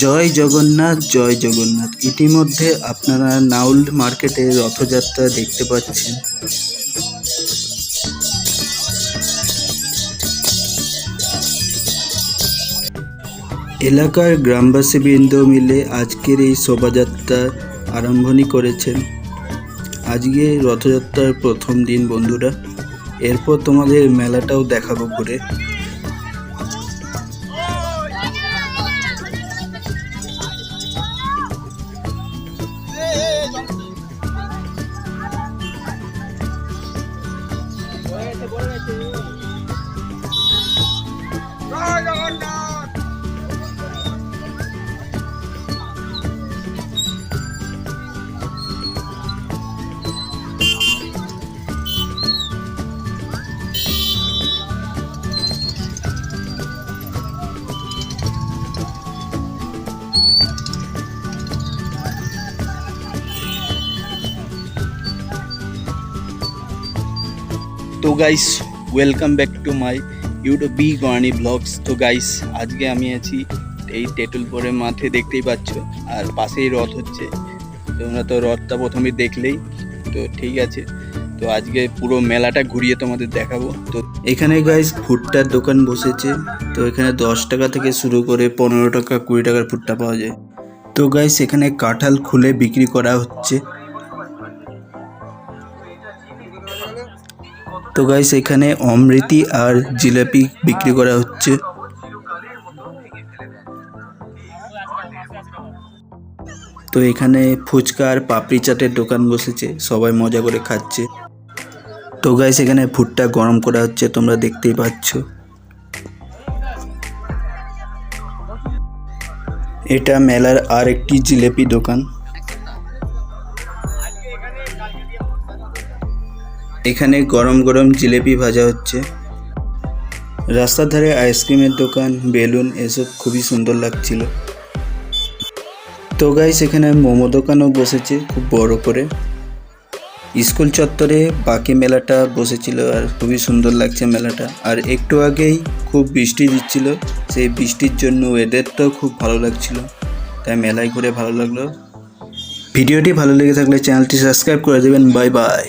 জয় জগন্নাথ, জয় জগন্নাথ। ইতিমধ্যে আপনারা নাউল মার্কেটে রথযাত্রা দেখতে পাচ্ছেন। এলাকার গ্রামবাসীবৃন্দ মিলে আজকের এই শোভাযাত্রা আরম্ভণী করেছেন। আজকে রথযাত্রার প্রথম দিন বন্ধুরা, এরপর তোমাদের মেলাটাও দেখাবো ঘুরে। তো guys, welcome back to my YouTube বি গর্নি ব্লগস। তো গাইস, আজকে আমি আছি এই তেঁতুলপুরের মাঠে, দেখতেই পাচ্ছ, আর পাশেই রথ হচ্ছে। তোমরা তো রথটা প্রথমে দেখলেই, তো ঠিক আছে। তো আজকে পুরো মেলাটা ঘুরিয়ে তোমাদের দেখাবো। তো এখানে গাইস ভুট্টার দোকান বসেছে। তো এখানে 10 টাকা থেকে শুরু করে 15 টাকা 20 টাকার ভুট্টা পাওয়া যায়। তো গাইস এখানে কাঁঠাল খুলে বিক্রি করা হচ্ছে। তো গাইস এখানে অমৃতি আর জিলাপি বিক্রি করা হচ্ছে। তো এখানে ফুচকা আর পাপড়ি চাটের দোকান বসেছে, সবাই মজা করে খাচ্ছে। তো গাইস এখানে ভুট্টা গরম করা হচ্ছে, তোমরা দেখতেই পাচ্ছ। এটা মেলার আর একটি জিলাপি দোকান। এখানে গরম গরম জিলেপি ভাজা হচ্ছে। রাস্তার ধারে আইসক্রিমের দোকান, বেলুন, এসব খুবই সুন্দর লাগছিল। তো গাইস এখানে মোমো দোকানও বসেছে খুব বড় করে। স্কুল চত্বরে বাকি মেলাটা বসেছিল, আর খুবই সুন্দর লাগছে মেলাটা। আর একটু আগেই খুব বৃষ্টি দিচ্ছিল, সেই বৃষ্টির জন্য ওয়েদারটাও খুব ভালো লাগছিল, তাই মেলায় ঘুরে ভালো লাগলো। ভিডিওটি ভালো লেগে থাকলে চ্যানেলটি সাবস্ক্রাইব করে দেবেন। Bye bye.